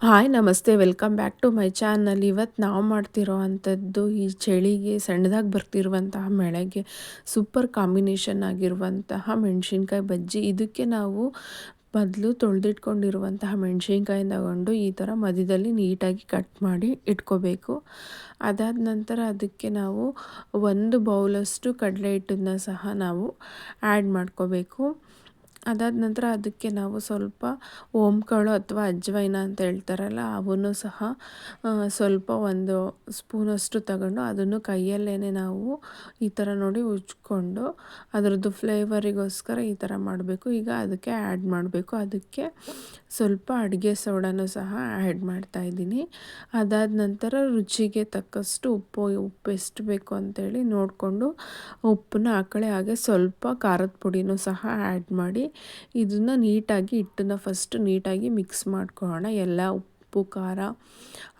Hi ನಮಸ್ತೆ welcome back to my channel. ಇವತ್ತು ನಾವು ಮಾಡ್ತಿರೋ ಅಂಥದ್ದು ಈ ಚಳಿಗೆ ಸಣ್ಣದಾಗಿ ಬರ್ತಿರುವಂತಹ ಮಳೆಗೆ ಸೂಪರ್ ಕಾಂಬಿನೇಷನ್ ಆಗಿರುವಂತಹ ಮೆಣಸಿನ್ಕಾಯಿ ಬಜ್ಜಿ. ಇದಕ್ಕೆ ನಾವು ಮೊದಲು ತೊಳೆದಿಟ್ಕೊಂಡಿರುವಂತಹ ಮೆಣಸಿನ್ಕಾಯಿನ ತಗೊಂಡು ಈ ಥರ ಮಧ್ಯದಲ್ಲಿ ನೀಟಾಗಿ ಕಟ್ ಮಾಡಿ ಇಟ್ಕೋಬೇಕು. ಅದಾದ ನಂತರ ಅದಕ್ಕೆ ನಾವು 1 ಬೌಲಷ್ಟು ಕಡಲೆ ಹಿಟ್ಟನ್ನು ಸಹ ನಾವು ಆ್ಯಡ್ ಮಾಡ್ಕೋಬೇಕು. ಅದಾದ ನಂತರ ಅದಕ್ಕೆ ನಾವು ಸ್ವಲ್ಪ ಓಂಕಾಳು ಅಥವಾ ಅಜ್ವೈನ ಅಂತ ಹೇಳ್ತಾರಲ್ಲ ಅವನ್ನು ಸಹ ಸ್ವಲ್ಪ 1 ಸ್ಪೂನಷ್ಟು ತಗೊಂಡು ಅದನ್ನು ಕೈಯಲ್ಲೇ ನಾವು ಈ ಥರ ನೋಡಿ ಉಜ್ಕೊಂಡು ಅದರದ್ದು ಫ್ಲೇವರಿಗೋಸ್ಕರ ಈ ಥರ ಮಾಡಬೇಕು. ಈಗ ಅದಕ್ಕೆ ಆ್ಯಡ್ ಮಾಡಬೇಕು. ಅದಕ್ಕೆ ಸ್ವಲ್ಪ ಅಡುಗೆ ಸೋಡಾನು ಸಹ ಆ್ಯಡ್ ಮಾಡ್ತಾಯಿದ್ದೀನಿ. ಅದಾದ ನಂತರ ರುಚಿಗೆ ತಕ್ಕಷ್ಟು ಉಪ್ಪು ಎಷ್ಟು ಬೇಕು ಅಂತೇಳಿ ನೋಡಿಕೊಂಡು ಉಪ್ಪನ್ನ ಹಾಕೊಳ್ಳಿ. ಹಾಗೆ ಸ್ವಲ್ಪ ಖಾರದ ಪುಡಿನೂ ಸಹ ಆ್ಯಡ್ ಮಾಡಿ ಇದನ್ನು ನೀಟಾಗಿ ಹಿಟ್ಟನ್ನು ಫಸ್ಟ್ ನೀಟಾಗಿ ಮಿಕ್ಸ್ ಮಾಡ್ಕೊಳ್ಳೋಣ. ಎಲ್ಲ ಉಪ್ಪು ಖಾರ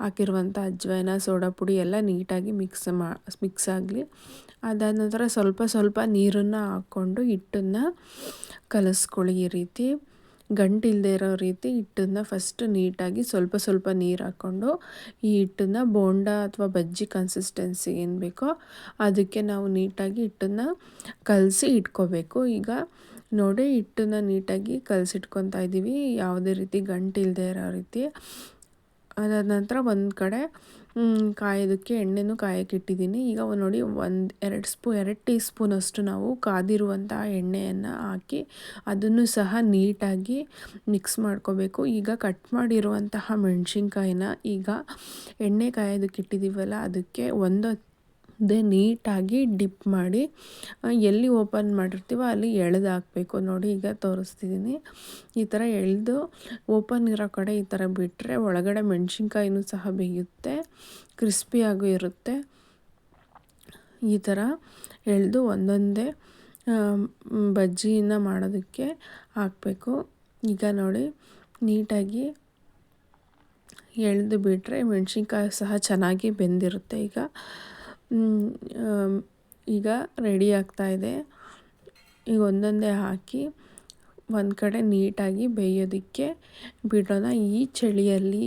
ಹಾಕಿರುವಂಥ ಅಜ್ವೈನ ಸೋಡಾ ಪುಡಿ ಎಲ್ಲ ನೀಟಾಗಿ ಮಿಕ್ಸ್ ಆಗಲಿ. ಅದಾದ ನಂತರ ಸ್ವಲ್ಪ ನೀರನ್ನು ಹಾಕ್ಕೊಂಡು ಹಿಟ್ಟನ್ನು ಕಲಿಸ್ಕೊಳ್ಳಿ. ಈ ರೀತಿ ಗಂಟಿಲ್ಲದೆ ಇರೋ ರೀತಿ ಹಿಟ್ಟನ್ನು ಫಸ್ಟ್ ನೀಟಾಗಿ ಸ್ವಲ್ಪ ನೀರು ಹಾಕ್ಕೊಂಡು ಈ ಹಿಟ್ಟನ್ನು ಬೋಂಡ ಅಥವಾ ಬಜ್ಜಿ ಕನ್ಸಿಸ್ಟೆನ್ಸಿ ಏನು ಬೇಕೋ ಅದಕ್ಕೆ ನಾವು ನೀಟಾಗಿ ಹಿಟ್ಟನ್ನು ಕಲಸಿ ಇಟ್ಕೋಬೇಕು. ಈಗ ನೋಡಿ ಹಿಟ್ಟನ್ನು ನೀಟಾಗಿ ಕಲಸಿಟ್ಕೊತಾ ಇದ್ದೀವಿ, ಯಾವುದೇ ರೀತಿ ಗಂಟಿಲ್ಲದೆ ಇರೋ ರೀತಿ. ಅದಾದ ನಂತರ ಒಂದು ಕಡೆ ಕಾಯೋದಕ್ಕೆ ಎಣ್ಣೆನೂ ಕಾಯೋಕ್ಕೆ ಇಟ್ಟಿದ್ದೀನಿ. ಈಗ ನೋಡಿ 2 ಟೀ ಸ್ಪೂನಷ್ಟು ನಾವು ಕಾದಿರುವಂಥ ಎಣ್ಣೆಯನ್ನು ಹಾಕಿ ಅದನ್ನು ಸಹ ನೀಟಾಗಿ ಮಿಕ್ಸ್ ಮಾಡ್ಕೋಬೇಕು. ಈಗ ಕಟ್ ಮಾಡಿರುವಂತಹ ಮೆಣಸಿನ್ಕಾಯಿನ ಈಗ ಎಣ್ಣೆ ಕಾಯೋದಕ್ಕೆ ಇಟ್ಟಿದ್ದೀವಲ್ಲ ಅದಕ್ಕೆ ಒಂದೊಂದೇ ನೀಟಾಗಿ ಡಿಪ್ ಮಾಡಿ ಎಲ್ಲಿ ಓಪನ್ ಮಾಡಿರ್ತೀವೋ ಅಲ್ಲಿ ಎಳೆದು ಹಾಕಬೇಕು. ನೋಡಿ ಈಗ ತೋರಿಸ್ತಿದ್ದೀನಿ. ಈ ಥರ ಎಳೆದು ಓಪನ್ ಇರೋ ಕಡೆ ಈ ಥರ ಬಿಟ್ಟರೆ ಒಳಗಡೆ ಮೆಣಸಿನ್ಕಾಯಿನೂ ಸಹ ಬೇಯುತ್ತೆ, ಕ್ರಿಸ್ಪಿಯಾಗೂ ಇರುತ್ತೆ. ಈ ಥರ ಎಳೆದು ಒಂದೊಂದೇ ಬಜ್ಜಿನ ಮಾಡೋದಕ್ಕೆ ಹಾಕಬೇಕು. ಈಗ ನೋಡಿ ನೀಟಾಗಿ ಎಳೆದು ಬಿಟ್ಟರೆ ಮೆಣಸಿನ್ಕಾಯಿ ಸಹ ಚೆನ್ನಾಗಿ ಬೆಂದಿರುತ್ತೆ. ಈಗ ರೆಡಿ ಆಗ್ತಾಯಿದೆ. ಈಗ ಒಂದೊಂದೇ ಹಾಕಿ ಒಂದು ಕಡೆ ನೀಟಾಗಿ ಬೇಯೋದಕ್ಕೆ ಬಿಡೋಣ. ಈ ಚಳಿಯಲ್ಲಿ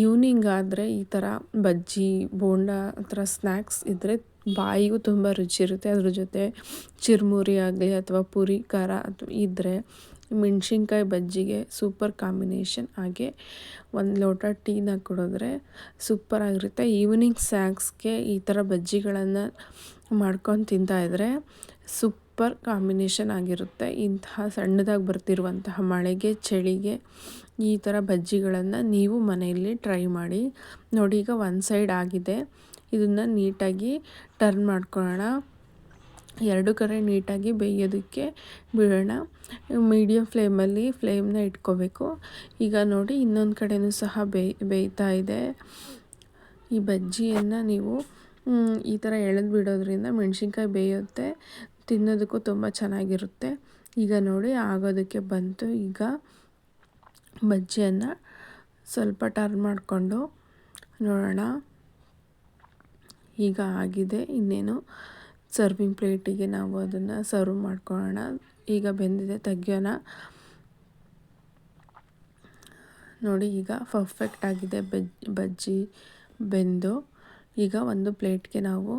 ಈವ್ನಿಂಗ್ ಆದರೆ ಈ ಥರ ಬಜ್ಜಿ ಬೋಂಡ ಆ ಥರ ಸ್ನ್ಯಾಕ್ಸ್ ಇದ್ದರೆ ಬಾಯಿಗೂ ತುಂಬ ರುಚಿ ಇರುತ್ತೆ. ಅದ್ರ ಜೊತೆ ಚಿರುಮುರಿ ಆಗಲಿ ಅಥವಾ ಪುರಿ ಖಾರ ಇದ್ದರೆ ಮೆಣಸಿನ್ಕಾಯಿ ಬಜ್ಜಿಗೆ ಸೂಪರ್ ಕಾಂಬಿನೇಷನ್. ಹಾಗೆ 1 ಲೋಟ ಟೀನ ಕುಡಿದ್ರೆ ಸೂಪರಾಗಿರುತ್ತೆ. ಈವ್ನಿಂಗ್ ಸ್ನ್ಯಾಕ್ಸ್ಗೆ ಈ ಥರ ಬಜ್ಜಿಗಳನ್ನು ಮಾಡ್ಕೊಂಡು ತಿಂತಾಯಿದ್ರೆ ಸೂಪರ್ ಕಾಂಬಿನೇಷನ್ ಆಗಿರುತ್ತೆ. ಇಂತಹ ಸಣ್ಣದಾಗಿ ಬರ್ತಿರುವಂತಹ ಮಳೆಗೆ ಚಳಿಗೆ ಈ ಥರ ಬಜ್ಜಿಗಳನ್ನು ನೀವು ಮನೆಯಲ್ಲಿ ಟ್ರೈ ಮಾಡಿ ನೋಡಿ. ಈಗ ಒಂದು ಸೈಡ್ ಆಗಿದೆ, ಇದನ್ನು ನೀಟಾಗಿ ಟರ್ನ್ ಮಾಡ್ಕೊಳ್ಳೋಣ. 2 ಕಡೆ ನೀಟಾಗಿ ಬೇಯೋದಕ್ಕೆ ಬಿಡೋಣ. ಮೀಡಿಯಮ್ ಫ್ಲೇಮ್ನ ಇಟ್ಕೋಬೇಕು. ಈಗ ನೋಡಿ ಇನ್ನೊಂದು ಕಡೆಯೂ ಸಹ ಬೇಯ್ತಾ ಇದೆ. ಈ ಬಜ್ಜಿಯನ್ನು ನೀವು ಈ ಥರ ಎಳೆದು ಬಿಡೋದ್ರಿಂದ ಮೆಣಸಿನ್ಕಾಯಿ ಬೇಯುತ್ತೆ, ತಿನ್ನೋದಕ್ಕೂ ತುಂಬ ಚೆನ್ನಾಗಿರುತ್ತೆ. ಈಗ ನೋಡಿ ಆಗೋದಕ್ಕೆ ಬಂತು. ಈಗ ಬಜ್ಜಿಯನ್ನು ಸ್ವಲ್ಪ ಟರ್ನ್ ಮಾಡಿಕೊಂಡು ನೋಡೋಣ. ಈಗ ಆಗಿದೆ. ಇನ್ನೇನು ಸರ್ವಿಂಗ್ ಪ್ಲೇಟಿಗೆ ನಾವು ಅದನ್ನು ಸರ್ವ್ ಮಾಡ್ಕೊಳ್ಳೋಣ. ಈಗ ಬೆಂದಿದೆ, ತೆಗಿಯೋಣ. ನೋಡಿ ಈಗ ಪರ್ಫೆಕ್ಟ್ ಆಗಿದೆ ಬಜ್ಜಿ ಬೆಂದು. ಈಗ ಒಂದು ಪ್ಲೇಟ್ಗೆ ನಾವು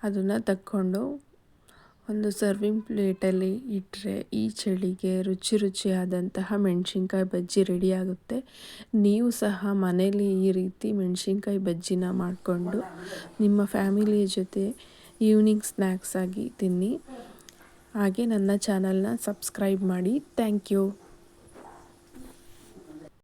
ಅದನ್ನು ತಕ್ಕೊಂಡು ಒಂದು ಸರ್ವಿಂಗ್ ಪ್ಲೇಟಲ್ಲಿ ಇಟ್ಟರೆ ಈ ಚಳಿಗೆ ರುಚಿಯಾದಂತಹ ಮೆಣಸಿನ್ಕಾಯಿ ಬಜ್ಜಿ ರೆಡಿಯಾಗುತ್ತೆ. ನೀವು ಸಹ ಮನೇಲಿ ಈ ರೀತಿ ಮೆಣಸಿನ್ಕಾಯಿ ಬಜ್ಜಿನ ಮಾಡಿಕೊಂಡು ನಿಮ್ಮ ಫ್ಯಾಮಿಲಿಯ ಜೊತೆ ಈವ್ನಿಂಗ್ ಸ್ನ್ಯಾಕ್ಸ್ ಆಗಿ ತಿನ್ನಿ. ಹಾಗೆ ನನ್ನ ಚಾನಲ್ನ ಸಬ್ಸ್ಕ್ರೈಬ್ ಮಾಡಿ. Thank you.